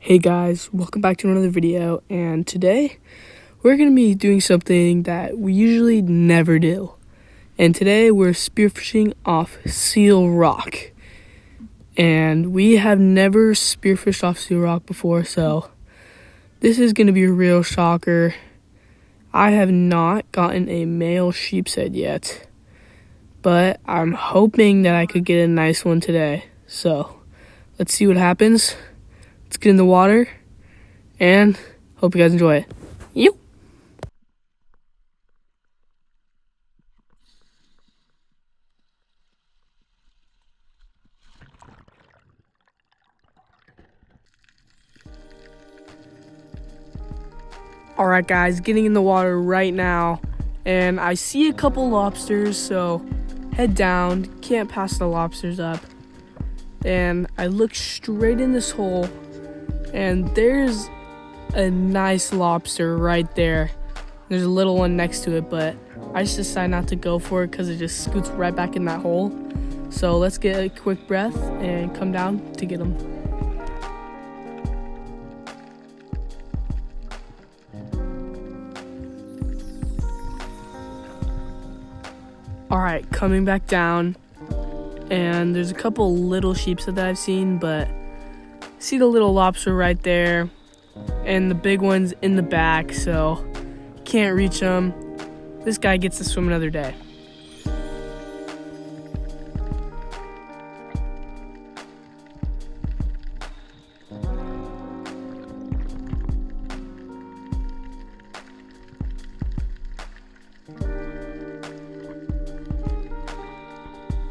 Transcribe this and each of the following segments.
Hey guys, welcome back to another video, and today we're going to be doing something that we usually never do. And today we're spearfishing off Seal Rock. And we have never spearfished off Seal Rock before, so this is going to be a real shocker. I have not gotten a male sheep's head yet, but I'm hoping that I could get a nice one today. So let's see what happens. Let's get in the water, and hope you guys enjoy it. You. Alright guys, getting in the water right now, and I see a couple lobsters, so head down, can't pass the lobsters up. And I look straight in this hole, and there's a nice lobster right there. There's a little one next to it, but I just decided not to go for it because it just scoots right back in that hole. So let's get a quick breath and come down to get them. Alright, coming back down, and there's a couple little sheeps that I've seen, but see the little lobster right there, and the big one's in the back, so can't reach them. This guy gets to swim another day.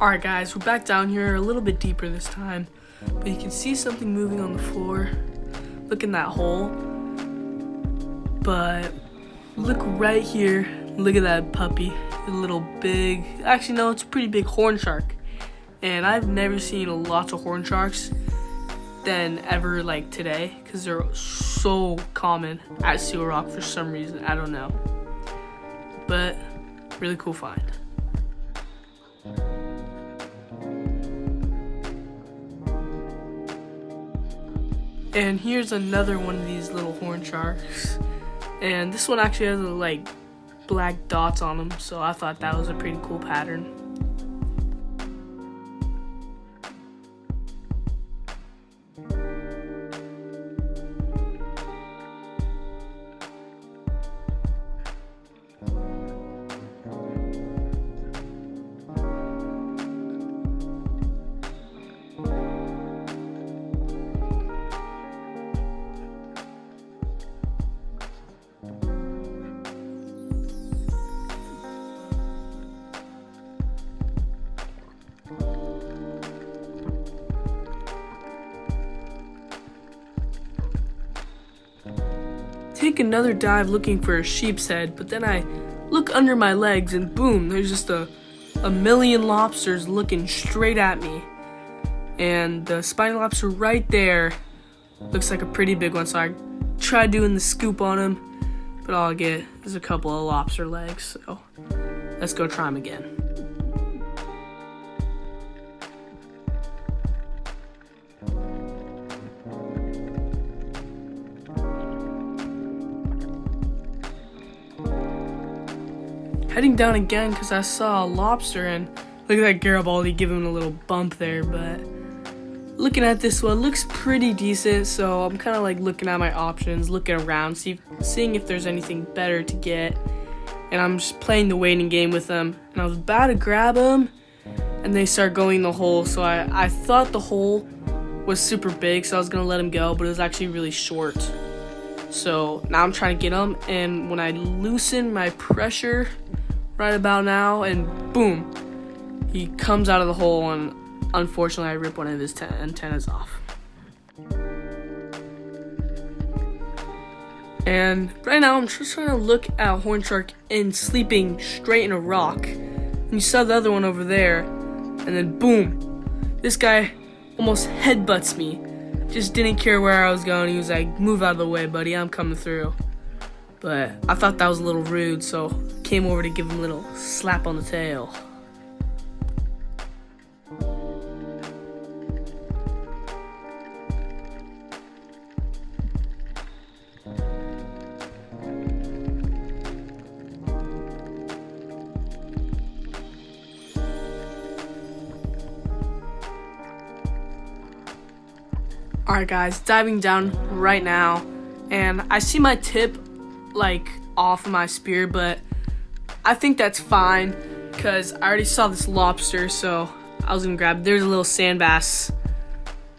Alright guys, we're back down here a little bit deeper this time, but you can see something moving on the floor. Look in that hole. But look right here. Look at that puppy. A little big, actually no, it's a pretty big horn shark. And I've never seen lots of horn sharks than ever like today, because they're so common at Seal Rock for some reason. I don't know. But really cool find. And here's another one of these little horn sharks. And this one actually has like black dots on them, so I thought that was a pretty cool pattern. Take another dive looking for a sheep's head, but then I look under my legs and boom, there's just a million lobsters looking straight at me. And the spiny lobster right there looks like a pretty big one, so I tried doing the scoop on him, but all I get is a couple of lobster legs, so let's go try him again. Heading down again because I saw a lobster, and look at that Garibaldi giving him a little bump there. But looking at this one, looks pretty decent, so I'm kind of like looking at my options, looking around, seeing if there's anything better to get. And I'm just playing the waiting game with them, and I was about to grab them, and they start going in the hole. So I thought the hole was super big, so I was gonna let him go, but it was actually really short. So now I'm trying to get him, and when I loosen my pressure right about now, and boom, he comes out of the hole, and unfortunately I rip one of his antennas off. And right now I'm just trying to look at a horn shark and sleeping straight in a rock, and you saw the other one over there, and then boom, this guy almost headbutts me. Just didn't care where I was going. He was like, move out of the way, buddy, I'm coming through. But I thought that was a little rude, so came over to give him a little slap on the tail. Alright guys, diving down right now, and I see my tip like off of my spear, but I think that's fine because I already saw this lobster, so I was gonna grab. There's a little sand bass.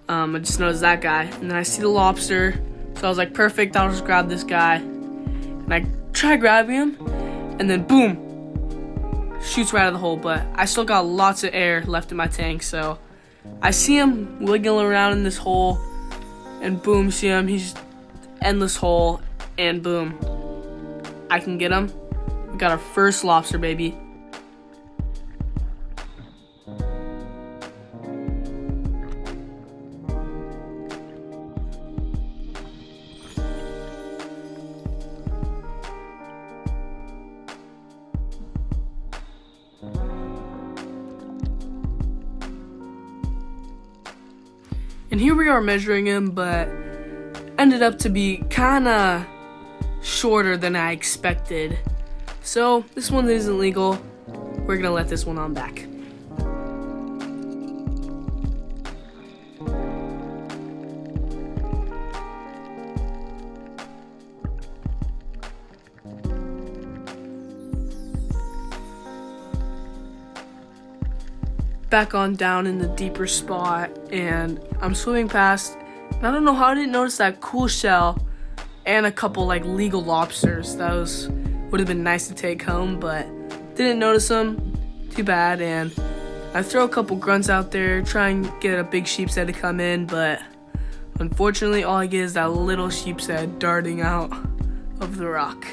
I just noticed that guy, and then I see the lobster, so I was like, perfect, I'll just grab this guy. And I try grabbing him, and then boom, shoots right out of the hole, but I still got lots of air left in my tank, so I see him wiggling around in this hole, and boom, see him, he's endless hole, and boom, I can get him. We got our first lobster, baby. And here we are measuring him, but ended up to be kinda shorter than I expected. So this one isn't legal. We're gonna let this one on back. Back on down in the deeper spot, and I'm swimming past, and I don't know how I didn't notice that cool shell and a couple like legal lobsters. That would have been nice to take home, but didn't notice them. Too bad. And I throw a couple grunts out there, try and get a big sheep's head to come in, but unfortunately all I get is that little sheep's head darting out of the rock.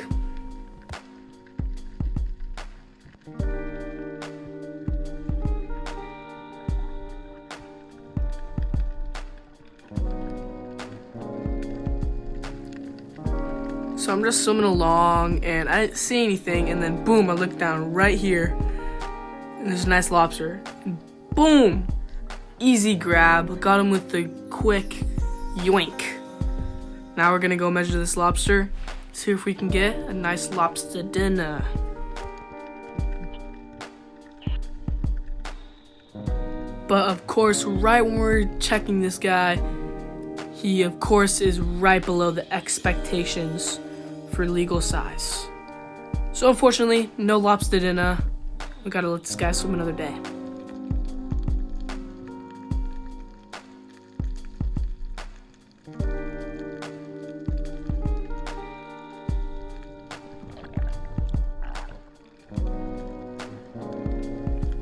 So I'm just swimming along, and I didn't see anything, and then boom, I look down right here, and there's a nice lobster. And boom! Easy grab. Got him with the quick yoink. Now we're gonna go measure this lobster, see if we can get a nice lobster dinner. But of course, right when we're checking this guy, he of course is right below the expectations for legal size. So unfortunately, no lobster dinner. We gotta let this guy swim another day.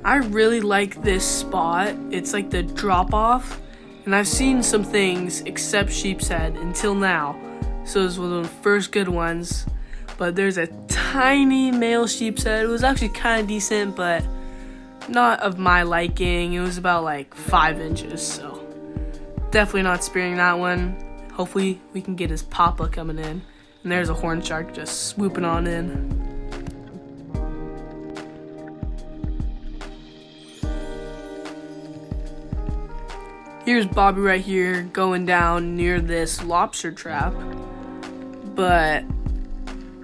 I really like this spot. It's like the drop off, and I've seen some things except sheep's head until now. So this was one of the first good ones, but there's a tiny male sheep's head. It was actually kind of decent, but not of my liking. It was about like 5 inches, so definitely not spearing that one. Hopefully we can get his papa coming in. And there's a horn shark just swooping on in. Here's Bobby right here going down near this lobster trap. But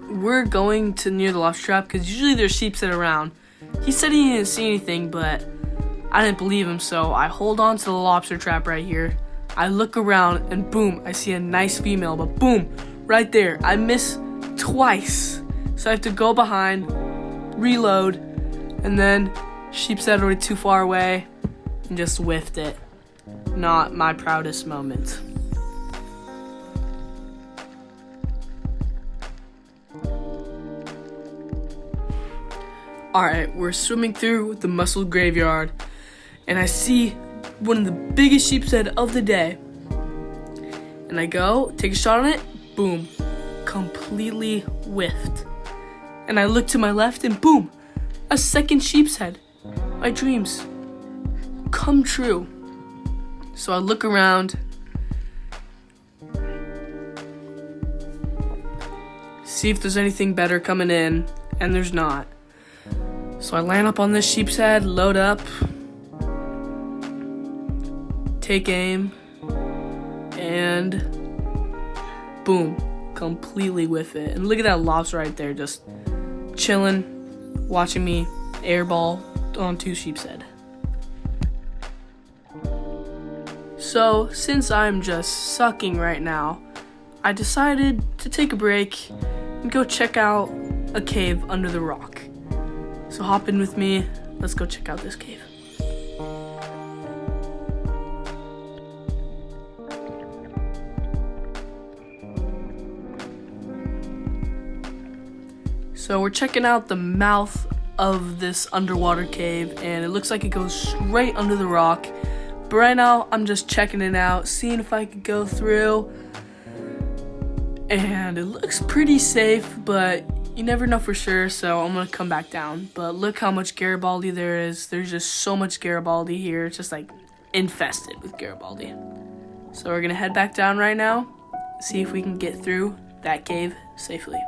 we're going to near the lobster trap because usually there's sheep's head around. He said he didn't see anything, but I didn't believe him, so I hold on to the lobster trap right here. I look around, and boom, I see a nice female, but boom, right there, I miss twice. So I have to go behind, reload, and then sheep's head already too far away, and just whiffed it. Not my proudest moment. Alright, we're swimming through the mussel graveyard, and I see one of the biggest sheep's head of the day. And I go, take a shot on it, boom, completely whiffed. And I look to my left, and boom, a second sheep's head. My dreams come true. So I look around, see if there's anything better coming in, and there's not. So I land up on this sheep's head, load up, take aim, and boom, completely whiff it. And look at that lobster right there, just chilling, watching me airball on 2 sheep's head. So, since I'm just sucking right now, I decided to take a break and go check out a cave under the rock. So hop in with me, let's go check out this cave. So we're checking out the mouth of this underwater cave, and it looks like it goes straight under the rock. But right now, I'm just checking it out, seeing if I could go through. And it looks pretty safe, but you never know for sure, so I'm gonna come back down. But look how much Garibaldi there is. There's just so much Garibaldi here. It's just like infested with Garibaldi. So we're gonna head back down right now, see if we can get through that cave safely.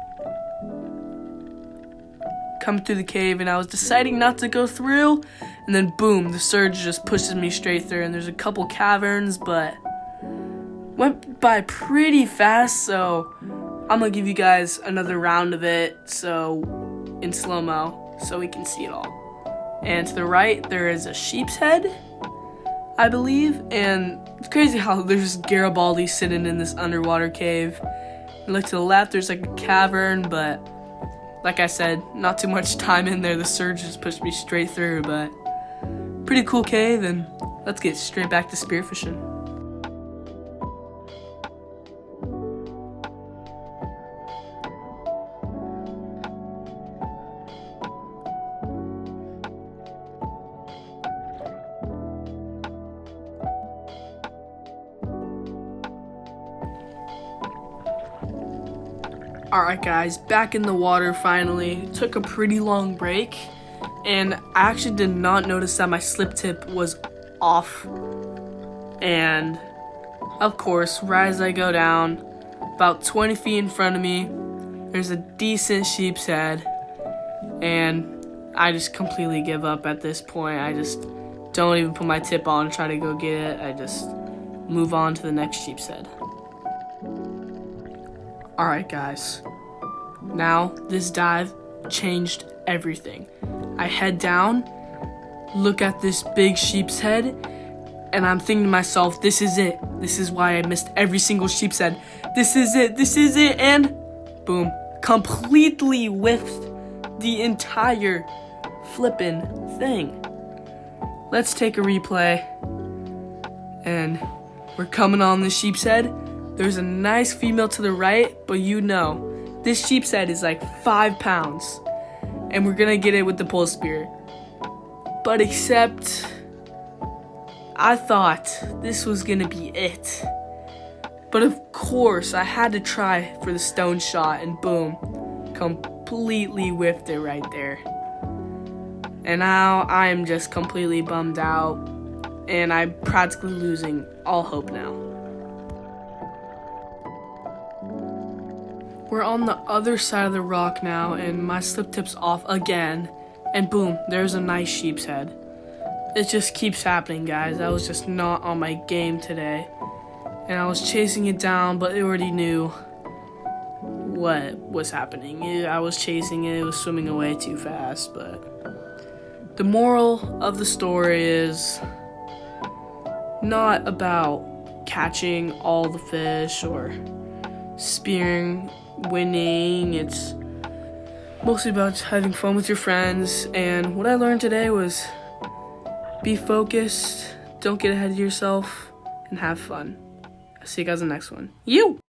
Come through the cave, and I was deciding not to go through, and then boom, the surge just pushes me straight through, and there's a couple caverns, but went by pretty fast, so I'm gonna give you guys another round of it, so in slow-mo, so we can see it all. And to the right, there is a sheep's head, I believe, and it's crazy how there's Garibaldi sitting in this underwater cave. And look to the left, there's like a cavern, but like I said, not too much time in there. The surge just pushed me straight through, but pretty cool cave, and let's get straight back to spearfishing. Alright guys, back in the water finally. Took a pretty long break, and I actually did not notice that my slip tip was off. And of course, right as I go down, about 20 feet in front of me, there's a decent sheep's head, and I just completely give up at this point. I just don't even put my tip on and try to go get it. I just move on to the next sheep's head. Alright guys, now this dive changed everything. I head down, look at this big sheep's head, and I'm thinking to myself, this is it. This is why I missed every single sheep's head. This is it, and boom, completely whiffed the entire flippin' thing. Let's take a replay, and we're coming on the sheep's head. There's a nice female to the right, but you know, this sheep's head is like 5 pounds. And we're gonna get it with the pole spear. But except, I thought this was gonna be it. But of course, I had to try for the stone shot, and boom, completely whiffed it right there. And now I'm just completely bummed out, and I'm practically losing all hope now. We're on the other side of the rock now, and my slip tip's off again, and boom, there's a nice sheep's head. It just keeps happening, guys. I was just not on my game today, and I was chasing it down, but it already knew what was happening. I was chasing it, it was swimming away too fast, but the moral of the story is not about catching all the fish or spearing, winning. It's mostly about having fun with your friends. And what I learned today was be focused, don't get ahead of yourself, and have fun. I'll see you guys in the next one.